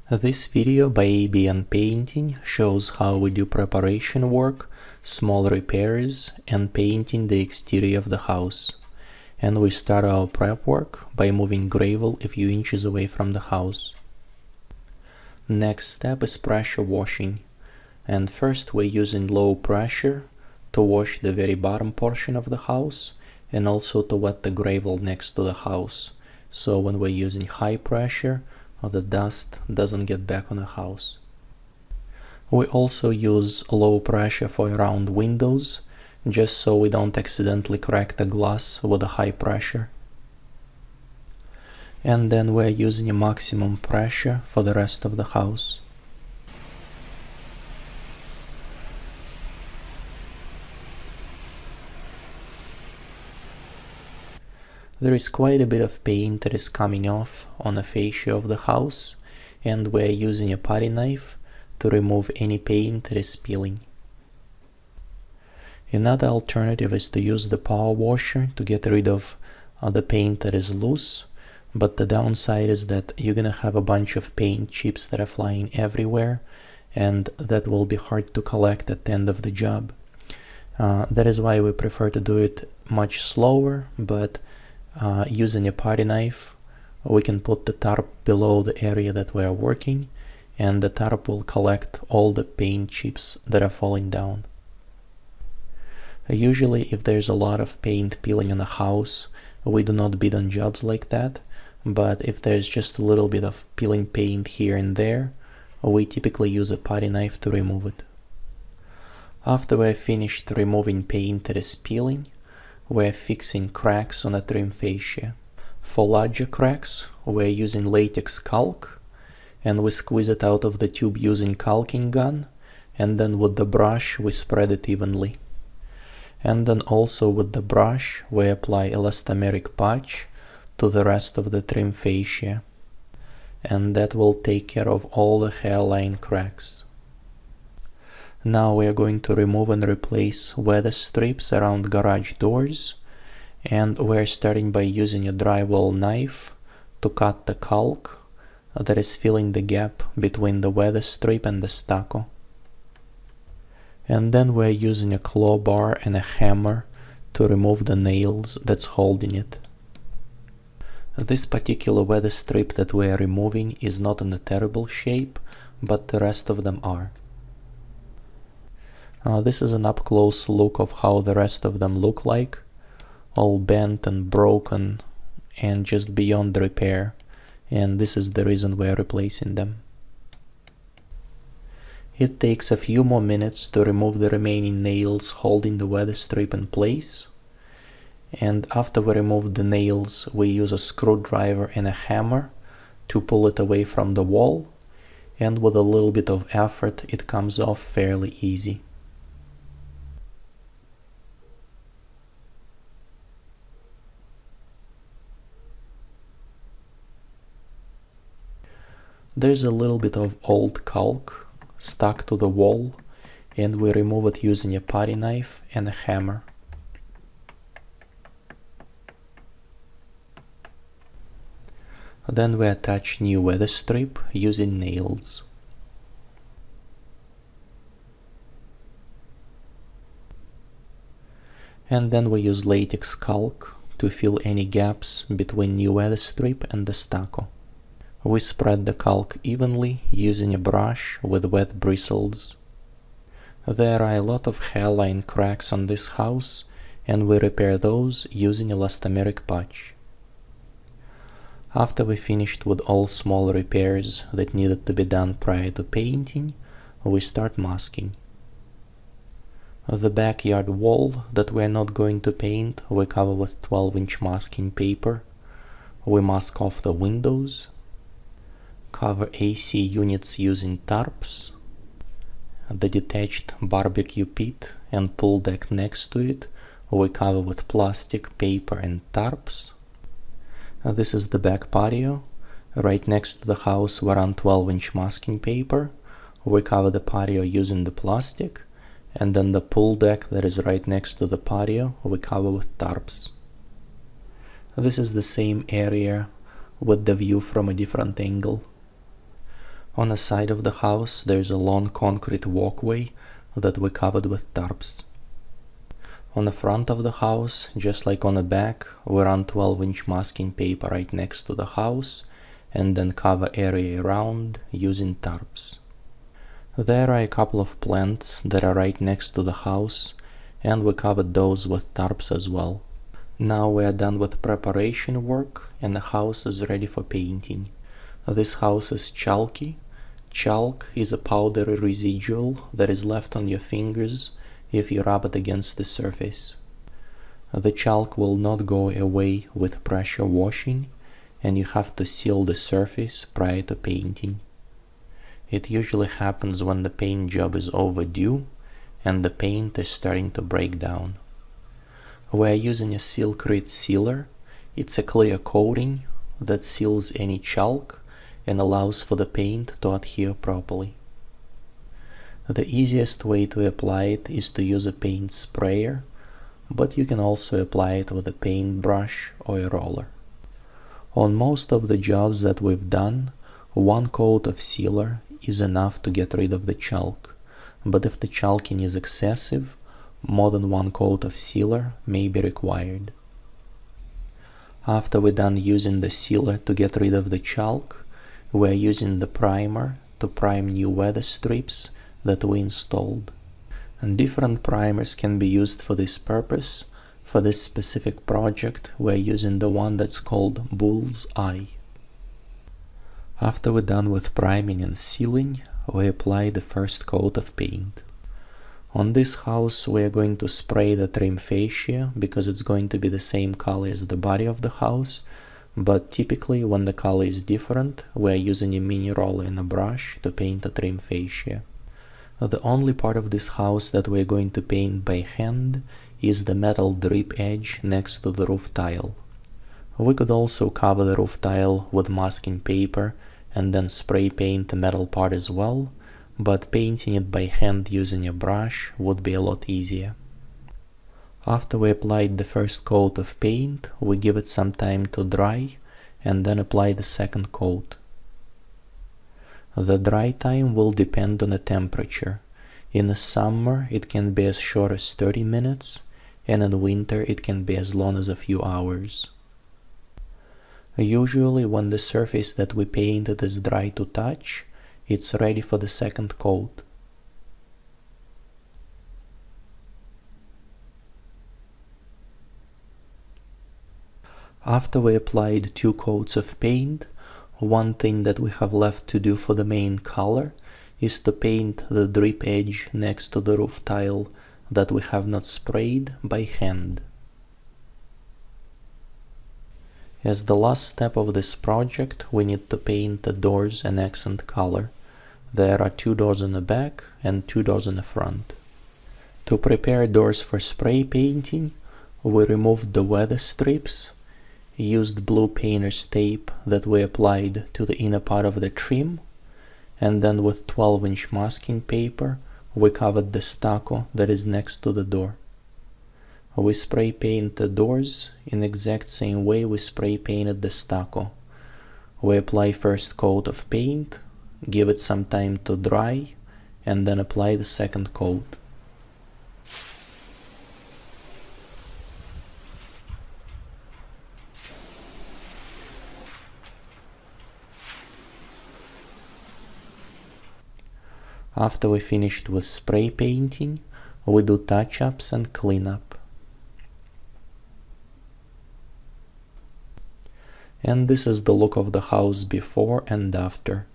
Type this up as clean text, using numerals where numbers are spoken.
This video by ABN Painting shows how we do preparation work, small repairs, and painting the exterior of the house. And we start our prep work by moving gravel a few inches away from the house. Next step is pressure washing, and first we're using low pressure to wash the very bottom portion of the house and also to wet the gravel next to the house, so when we're using high pressure the dust doesn't get back on the house. We also use low pressure for around windows, just so we don't accidentally crack the glass with a high pressure. And then we're using a maximum pressure for the rest of the house. There is quite a bit of paint that is coming off on the fascia of the house, and we're using a putty knife to remove any paint that is peeling. Another alternative is to use the power washer to get rid of the paint that is loose, but the downside is that you're gonna have a bunch of paint chips that are flying everywhere, and that will be hard to collect at the end of the job. That is why we prefer to do it much slower, but using a putty knife, we can put the tarp below the area that we are working, and the tarp will collect all the paint chips that are falling down. Usually, if there's a lot of paint peeling in the house, we do not bid on jobs like that, but if there's just a little bit of peeling paint here and there, we typically use a putty knife to remove it. After we're finished removing paint that is peeling, we're fixing cracks on the trim fascia. For larger cracks, we're using latex caulk, and we squeeze it out of the tube using caulking gun, and then with the brush we spread it evenly. And then also with the brush we apply elastomeric patch to the rest of the trim fascia, and that will take care of all the hairline cracks. Now we are going to remove and replace weather strips around garage doors, and we are starting by using a drywall knife to cut the caulk that is filling the gap between the weather strip and the stucco. And then we are using a claw bar and a hammer to remove the nails that's holding it. This particular weather strip that we are removing is not in a terrible shape, but the rest of them are. This is an up-close look of how the rest of them look like, all bent and broken and just beyond repair, and this is the reason we are replacing them. It takes a few more minutes to remove the remaining nails holding the weather strip in place, and after we remove the nails we use a screwdriver and a hammer to pull it away from the wall, and with a little bit of effort it comes off fairly easy. There's a little bit of old caulk stuck to the wall, and we remove it using a putty knife and a hammer. Then we attach new weather strip using nails. And then we use latex caulk to fill any gaps between new weather strip and the stucco. We spread the caulk evenly using a brush with wet bristles. There are a lot of hairline cracks on this house, and we repair those using elastomeric patch. After we finished with all small repairs that needed to be done prior to painting, we start masking. The backyard wall that we are not going to paint we cover with 12-inch masking paper. We mask off the windows, cover AC units using tarps, the detached barbecue pit and pool deck next to it we cover with plastic, paper and tarps. This is the back patio. Right next to the house we're on 12-inch masking paper. We cover the patio using the plastic, and then the pool deck that is right next to the patio we cover with tarps. This is the same area with the view from a different angle. On the side of the house there's a long concrete walkway that we covered with tarps. On the front of the house, just like on the back, we run 12-inch masking paper right next to the house and then cover area around using tarps. There are a couple of plants that are right next to the house, and we covered those with tarps as well. Now we are done with preparation work and the house is ready for painting. This house is chalky. Chalk is a powdery residual that is left on your fingers if you rub it against the surface. The chalk will not go away with pressure washing, and you have to seal the surface prior to painting. It usually happens when the paint job is overdue and the paint is starting to break down. We are using a Sealcrete sealer. It's a clear coating that seals any chalk and allows for the paint to adhere properly. The easiest way to apply it is to use a paint sprayer, but you can also apply it with a paintbrush or a roller. On most of the jobs that we've done, one coat of sealer is enough to get rid of the chalk, but if the chalking is excessive, more than one coat of sealer may be required. After we're done using the sealer to get rid of the chalk, we're using the primer to prime new weather strips that we installed. And different primers can be used for this purpose. For this specific project, we're using the one that's called Bull's Eye. After we're done with priming and sealing, we apply the first coat of paint. On this house, we are going to spray the trim fascia because it's going to be the same color as the body of the house, but typically when the color is different, we are using a mini roller and a brush to paint the trim fascia. The only part of this house that we're going to paint by hand is the metal drip edge next to the roof tile. We could also cover the roof tile with masking paper and then spray paint the metal part as well, but painting it by hand using a brush would be a lot easier. After we applied the first coat of paint, we give it some time to dry and then apply the second coat. The dry time will depend on the temperature. In the summer it can be as short as 30 minutes, and in winter it can be as long as a few hours. Usually when the surface that we painted is dry to touch, it's ready for the second coat. After we applied 2 coats of paint, one thing that we have left to do for the main color is to paint the drip edge next to the roof tile that we have not sprayed by hand. As the last step of this project, we need to paint the doors an accent color. There are 2 doors in the back and 2 doors in the front. To prepare doors for spray painting, we removed the weather strips, used blue painter's tape that we applied to the inner part of the trim, and then with 12-inch masking paper we covered the stucco that is next to the door. We spray paint the doors in the exact same way we spray painted the stucco. We apply first coat of paint, give it some time to dry, and then apply the second coat. After we finished with spray painting, we do touch-ups and cleanup. And this is the look of the house before and after.